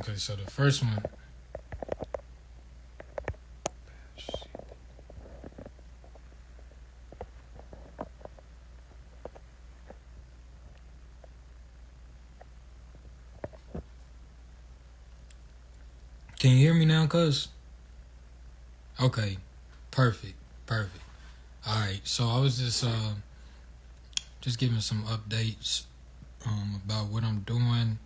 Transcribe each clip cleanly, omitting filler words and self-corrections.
Okay, so the first one. Can you hear me now, cuz? Okay, perfect. All right, so I was just giving some updates about what I'm doing.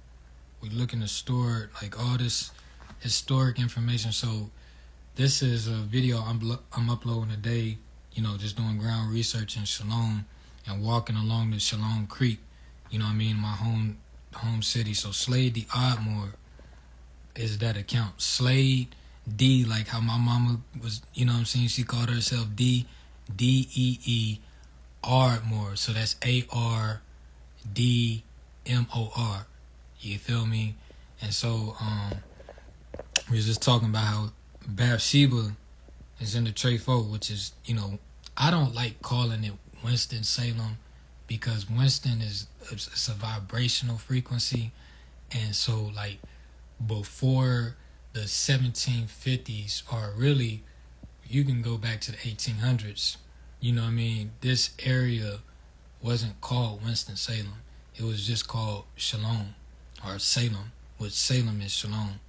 We looking to store like all this historic information. So this is a video I'm uploading today. Just doing ground research in Shalom and walking along the Shalom Creek. You know what I mean? My home city. So Slade the Ardmore is that account. Slade D, like how my mama was, you know what I'm saying? She called herself Deee Ardmore. So that's ARDMOR. You feel me? And so we was just talking about how Bathsheba is in the Trefo, which is, I don't like calling it Winston-Salem because Winston it's a vibrational frequency. And so like before the 1750s, or really you can go back to the 1800s, you know what I mean? This area wasn't called Winston-Salem. It was just called Shalom or Salem, which Salem is Shalom,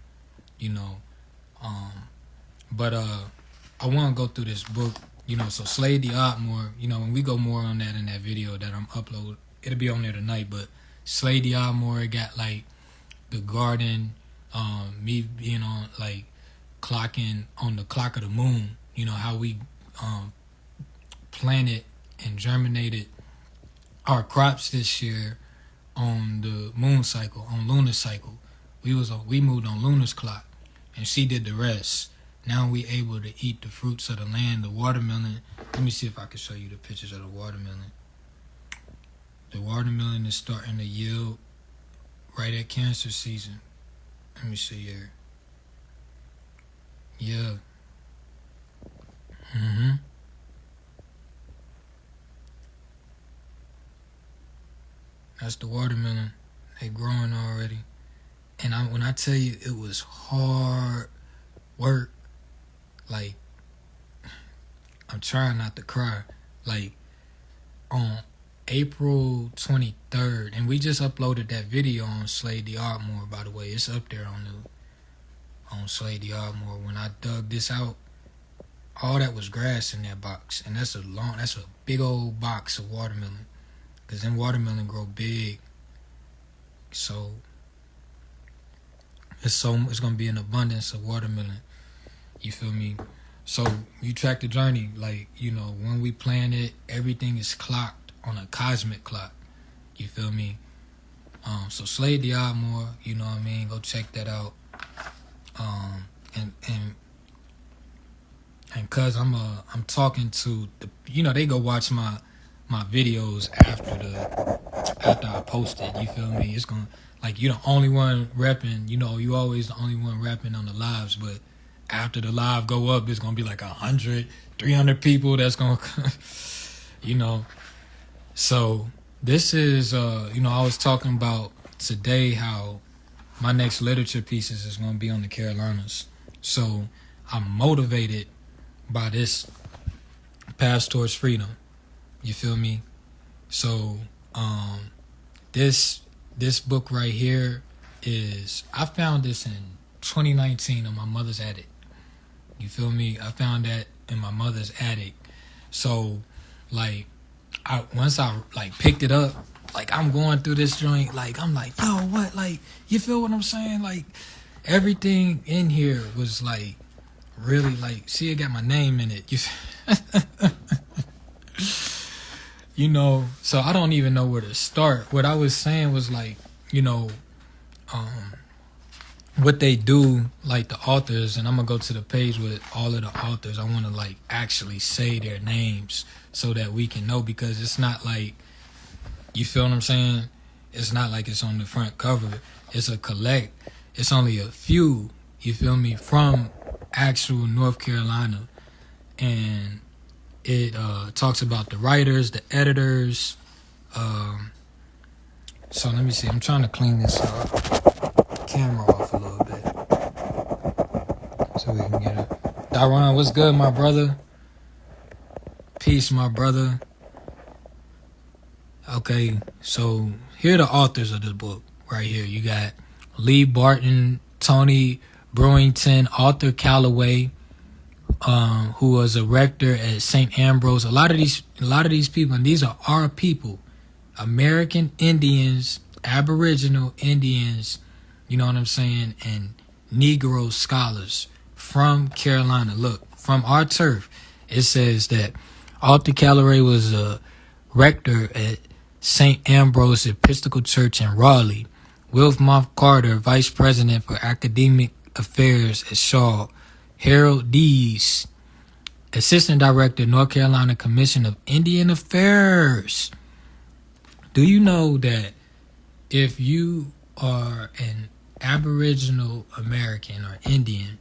But I want to go through this book, so Slade the Ardmore, when we go more on that in that video that I'm uploading, it'll be on there tonight, but Slade the Ardmore got like the garden, me being on like clocking on the clock of the moon, how we planted and germinated our crops this year on the moon cycle, on lunar cycle. We moved on lunar's clock, and she did the rest. Now we able to eat the fruits of the land, the watermelon. Let me see if I can show you the pictures of the watermelon. The watermelon is starting to yield right at Cancer season. Let me see here. Yeah. That's the watermelon. They growing already. And when I tell you it was hard work, like, I'm trying not to cry. Like, on April 23rd, and we just uploaded that video on Slade the Ardmore, by the way. It's up there on Slade the Ardmore. When I dug this out, all that was grass in that box. And that's a big old box of watermelon. Because then watermelon grow big. So it's going to be an abundance of watermelon. You feel me? So you track the journey. Like, when we plan it, everything is clocked on a cosmic clock. You feel me? So Slade the Ardmore, you know what I mean? Go check that out. And cuz I'm talking to they go watch my videos after I post it. You feel me? It's going like you're the only one repping, you always the only one rapping on the lives, but after the live go up, it's gonna be like 100, 300 people that's gonna So this is I was talking about today how my next literature pieces is gonna be on the Carolinas. So I'm motivated by this path towards freedom. You feel me? So this book right here I found this in 2019 in my mother's attic. You feel me? I found that in my mother's attic. So like once I like picked it up, like I'm going through this joint, like I'm like, yo, what? Like, you feel what I'm saying? Like everything in here was like really like, see, it got my name in it. So I don't even know where to start. What I was saying was like, what they do, like the authors, and I'm gonna go to the page with all of the authors. I want to like actually say their names so that we can know, because it's not like, you feel what I'm saying? It's not like it's on the front cover. It's a collect. It's only a few, you feel me, from actual North Carolina. And it talks about the writers, the editors. So let me see. I'm trying to clean this camera off a little bit. we can get it. Daron, what's good, my brother? Peace, my brother. Okay, so here are the authors of this book right here. You got Lee Barton, Tony Brewington, Arthur Calloway, who was a rector at St. Ambrose. A lot of these people, and these are our people, American Indians, Aboriginal Indians, you know what I'm saying, and Negro scholars from Carolina. Look, from our turf, it says that Arthur Calloway was a rector at St. Ambrose Episcopal Church in Raleigh. Wilfmouth Carter, Vice President for Academic Affairs at Shaw. Harold Dees, Assistant Director, North Carolina Commission of Indian Affairs. Do you know that if you are an Aboriginal American or Indian,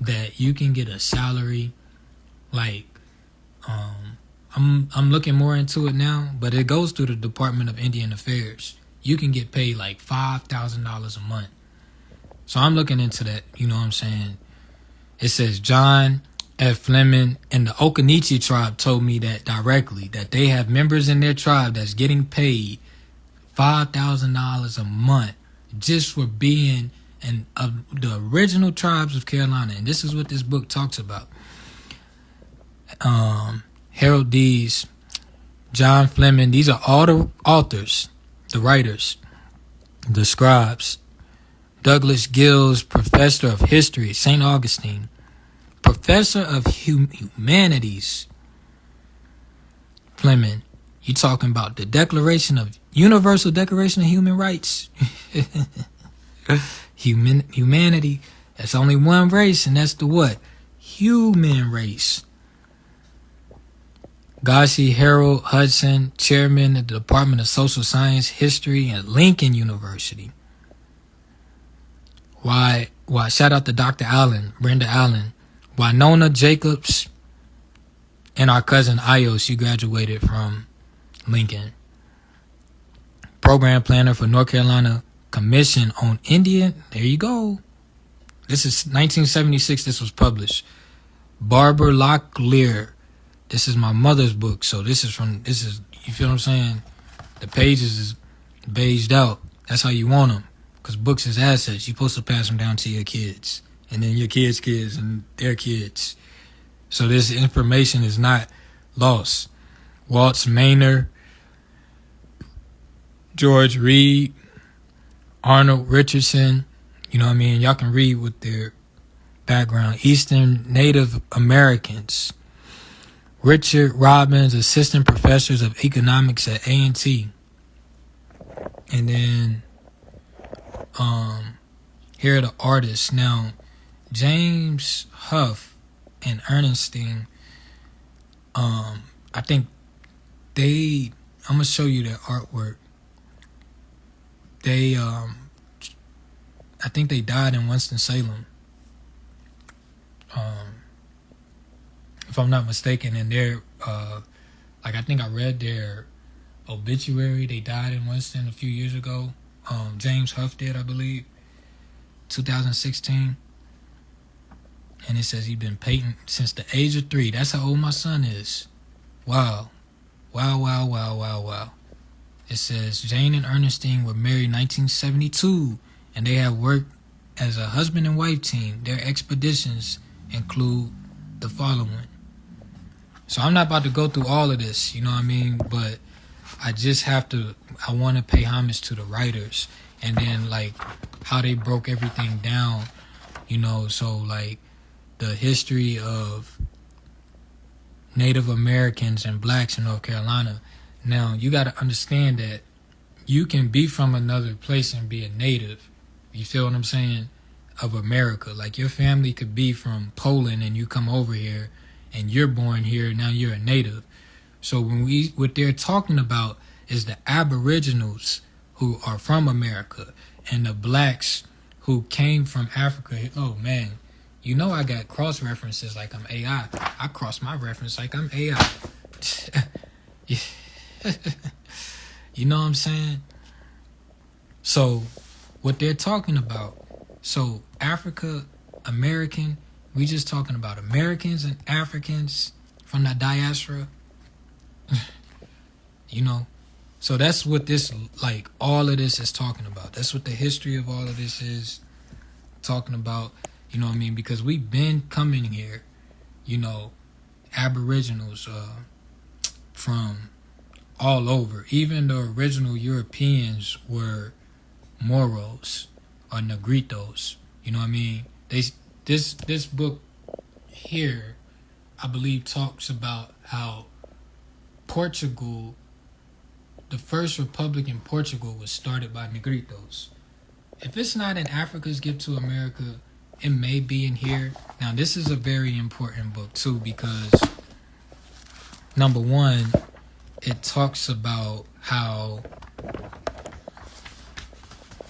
that you can get a salary like I'm looking more into it now, but it goes through the Department of Indian Affairs. You can get paid like $5,000 a month. So I'm looking into that, you know what I'm saying? It says John F. Fleming and the Occaneechi tribe told me that directly, that they have members in their tribe that's getting paid $5,000 a month just for being the original tribes of Carolina. And this is what this book talks about. Harold Dees, John Fleming, these are all the authors, the writers, the scribes. Douglas Gills, Professor of History, St. Augustine, Professor of Humanities. Fleming, you talking about the Universal Declaration of Human Rights. Humanity, that's only one race, and that's the what? Human race. Gossie Harold Hudson, Chairman of the Department of Social Science, History at Lincoln University. Why? Shout out to Dr. Allen, Brenda Allen, Winona Jacobs, and our cousin Io. She graduated from Lincoln. Program planner for North Carolina Commission on Indian. There you go. This is 1976. This was published. Barbara Locklear. This is my mother's book. So you feel what I'm saying? The pages is beiged out. That's how you want them. Because books is assets. You're supposed to pass them down to your kids. And then your kids' kids and their kids. So this information is not lost. Waltz Maynard, George Reed, Arnold Richardson. You know what I mean? Y'all can read with their background. Eastern Native Americans. Richard Robbins, Assistant Professors of Economics at A&T. And then here are the artists. Now, James Huff and Ernestine, I think I'm going to show you their artwork. I think they died in Winston-Salem. If I'm not mistaken, and they're, I think I read their obituary. They died in Winston a few years ago. James Huff did, I believe, 2016. And it says he's been painting since the age of 3. That's how old my son is. Wow. Wow. It says Jane and Ernestine were married in 1972, and they have worked as a husband and wife team. Their expeditions include the following. So I'm not about to go through all of this, you know what I mean? But I want to pay homage to the writers, and then like how they broke everything down, you know, so like the history of Native Americans and blacks in North Carolina. Now, you got to understand that you can be from another place and be a native, you feel what I'm saying, of America. Like your family could be from Poland and you come over here and you're born here, now you're a native. So what they're talking about is the Aboriginals who are from America and the blacks who came from Africa. Oh man, you know I got cross references like I'm AI. I cross my reference like I'm AI. You know what I'm saying? So what they're talking about, so Africa American We just talking about Americans and Africans from the diaspora. You know, so that's what this, like, all of this is talking about. That's what the history of all of this is talking about. You know what I mean? Because we've been coming here, you know, Aboriginals from all over. Even the original Europeans were Moros or Negritos. You know what I mean? This book here, I believe, talks about how Portugal, the first republic in Portugal, was started by Negritos. If it's not in Africa's Gift to America, it may be in here. Now, this is a very important book too, because number one, it talks about how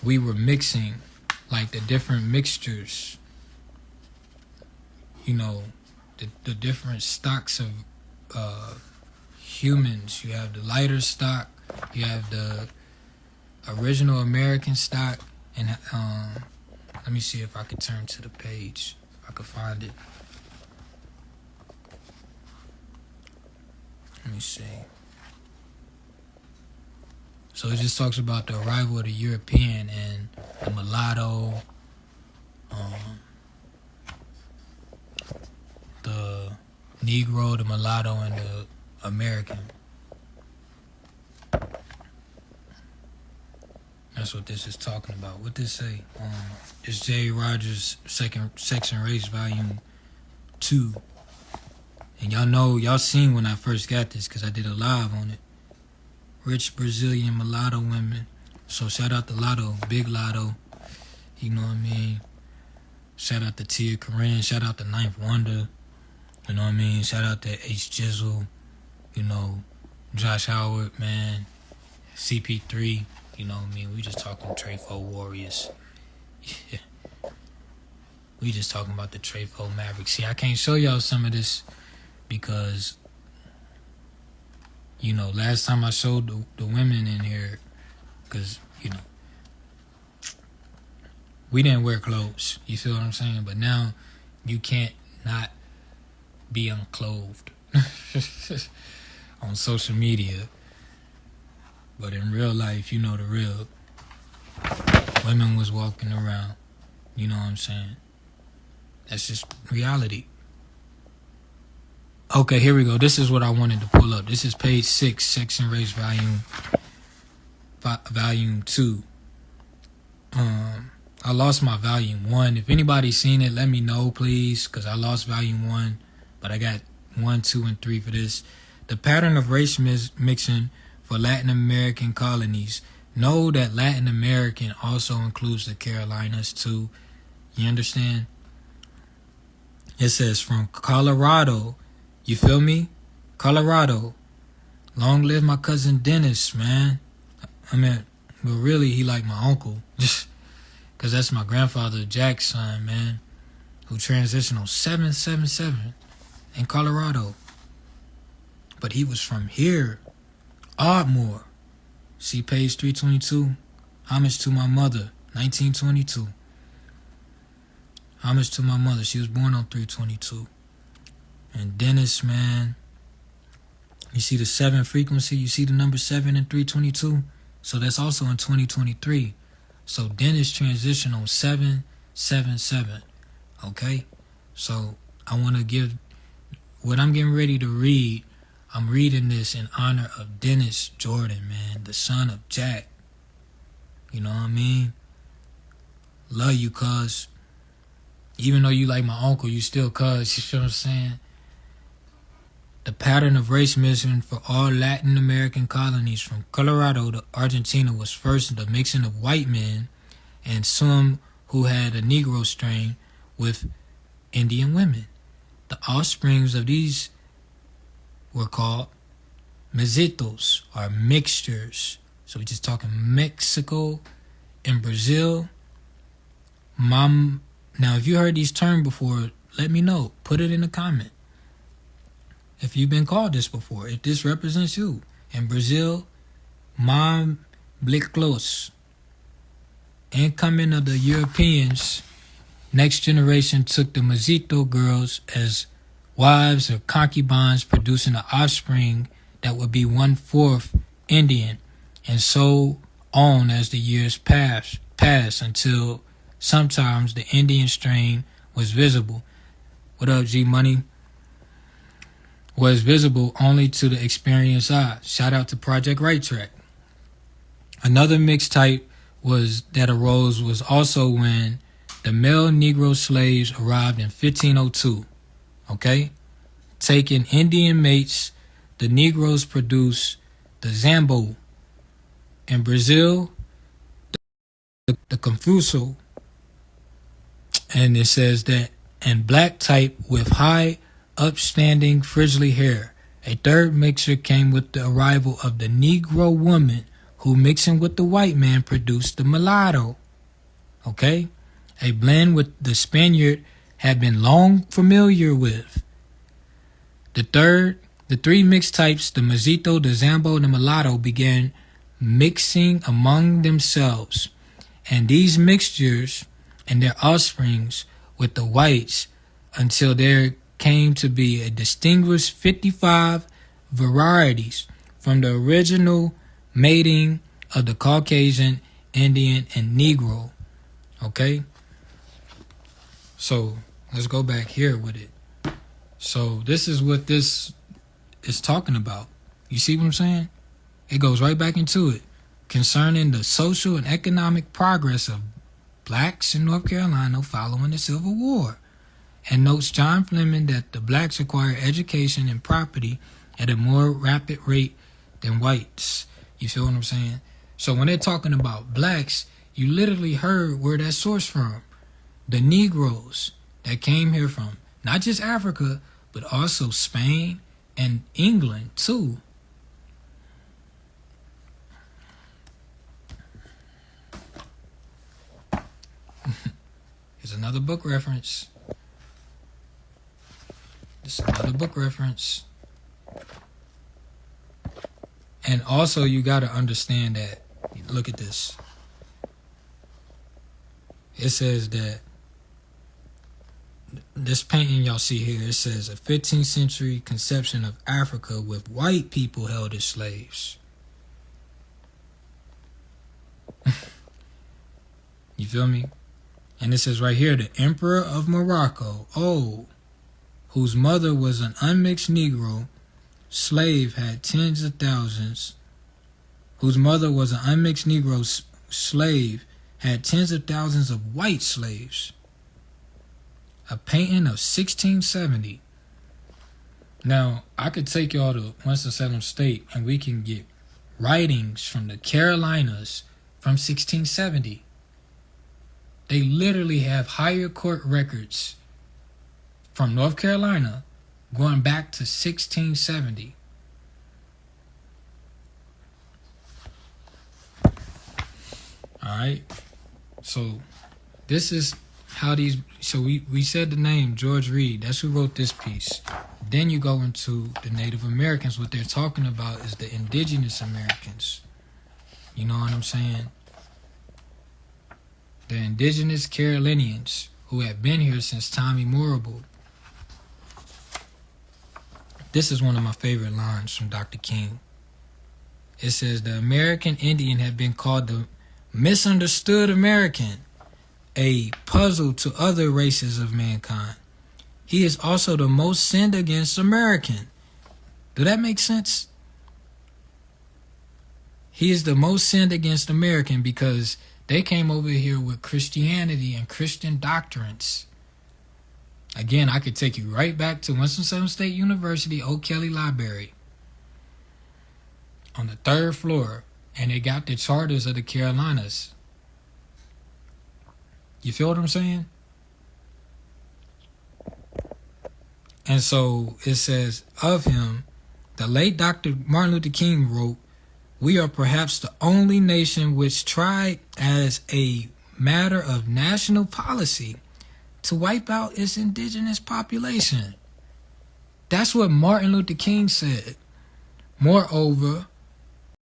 we were mixing, like, the different mixtures, you know, the different stocks of humans. You have the lighter stock, you have the original American stock, and let me see if I could turn to the page, if I could find it. Let me see. So it just talks about the arrival of the European and the mulatto, the Negro, the mulatto, and the American. That's what this is talking about. What this say? It's J. Rogers' Second Sex and Race, Volume 2. And y'all know, y'all seen when I first got this, because I did a live on it. Rich Brazilian mulatto women. So shout out to Lotto, Big Lotto. You know what I mean? Shout out to Tia Corinne. Shout out to Ninth Wonder. You know what I mean? Shout out to H. Jizzle. You know, Josh Howard, man. CP3. You know what I mean? We just talking Trefo Warriors. Yeah. We just talking about the Trefo Mavericks. See, I can't show y'all some of this because, you know, last time I showed the women in here, because, you know, we didn't wear clothes. You feel what I'm saying? But now you can't not be unclothed on social media. But in real life, you know the real. Women was walking around. You know what I'm saying? That's just reality. Okay, here we go. This is what I wanted to pull up. This is page 6, Sex and Race, volume 2. I lost my volume 1. If anybody's seen it, let me know, please, because I lost volume 1. But I got 1, 2, and 3 for this. The pattern of race mixing for Latin American colonies. Know that Latin American also includes the Carolinas too. You understand? It says from Colorado. You feel me? Colorado. Long live my cousin Dennis, man. I mean, well, really, he like my uncle. Just because that's my grandfather Jack's son, man, who transitioned on 777 in Colorado. But he was from here. Ardmore. See page 322? Homage to my mother, 1922. Homage to my mother. She was born on 322. And Dennis, man. You see the 7 frequency? You see the number 7 in 322? So that's also in 2023. So Dennis transitioned on 777. Okay? So I want to give what I'm getting ready to read. I'm reading this in honor of Dennis Jordan, man, the son of Jack. You know what I mean? Love you, cuz. Even though you like my uncle, you still cuz. You feel what I'm saying? The pattern of race mixing for all Latin American colonies from Colorado to Argentina was first the mixing of white men and some who had a Negro strain with Indian women. The offsprings of these were called mezzitos, or mixtures. So we're just talking Mexico and Brazil. Now, if you heard these terms before, let me know. Put it in the comment. If you've been called this before, if this represents you. In Brazil, Bliclos. Incoming of the Europeans, next generation took the Mezquite girls as wives or concubines, producing an offspring that would be 1/4 Indian, and so on as the years passed until sometimes the Indian strain was visible. What up, G Money? Was visible only to the experienced eye. Shout out to Project Right Track. Another mixed type that arose was also when the male Negro slaves arrived in 1502. Okay? Taking Indian mates, the Negroes produced the Zambo. In Brazil, the Confuso. And it says that, and black type with high, upstanding, frizzly hair. A third mixture came with the arrival of the Negro woman, who mixing with the white man produced the mulatto. Okay? A blend with the Spaniard had been long familiar with. The three mixed types, the Mezquito, the Zambo, and the mulatto, began mixing among themselves, and these mixtures and their offsprings with the whites until there came to be a distinguished 55 varieties from the original mating of the Caucasian, Indian, and Negro. Okay? So let's go back here with it. So this is what this is talking about. You see what I'm saying? It goes right back into it. Concerning the social and economic progress of blacks in North Carolina following the Civil War. And notes John Fleming that the blacks acquire education and property at a more rapid rate than whites. You feel what I'm saying? So when they're talking about blacks, you literally heard where that source from. The Negroes that came here from not just Africa, but also Spain and England too. Here's another book reference. This is another book reference. And also you got to understand that, look at this. It says that this painting y'all see here, it says a 15th century conception of Africa with white people held as slaves. You feel me? And it says right here, the Emperor of Morocco, whose mother was an unmixed Negro slave, had tens of thousands. Whose mother was an unmixed Negro slave had tens of thousands of white slaves. A painting of 1670. Now, I could take y'all to Winston-Salem State and we can get writings from the Carolinas from 1670. They literally have higher court records from North Carolina going back to 1670. Alright, so this is how these, so we said the name George Reed, that's who wrote this piece. Then you go into the Native Americans. What they're talking about is the indigenous Americans. You know what I'm saying? The indigenous Carolinians who have been here since time immemorial. This is one of my favorite lines from Dr. King. It says, the American Indian had been called the misunderstood American, a puzzle to other races of mankind. He is also the most sinned against American. Do that make sense? He is the most sinned against American because they came over here with Christianity and Christian doctrines. Again, I could take you right back to Winston-Salem State University, O'Kelly Library, on the 3rd floor, and they got the charters of the Carolinas. You feel what I'm saying? And so it says of him, the late Dr. Martin Luther King wrote, we are perhaps the only nation which tried as a matter of national policy to wipe out its indigenous population. That's what Martin Luther King said. Moreover,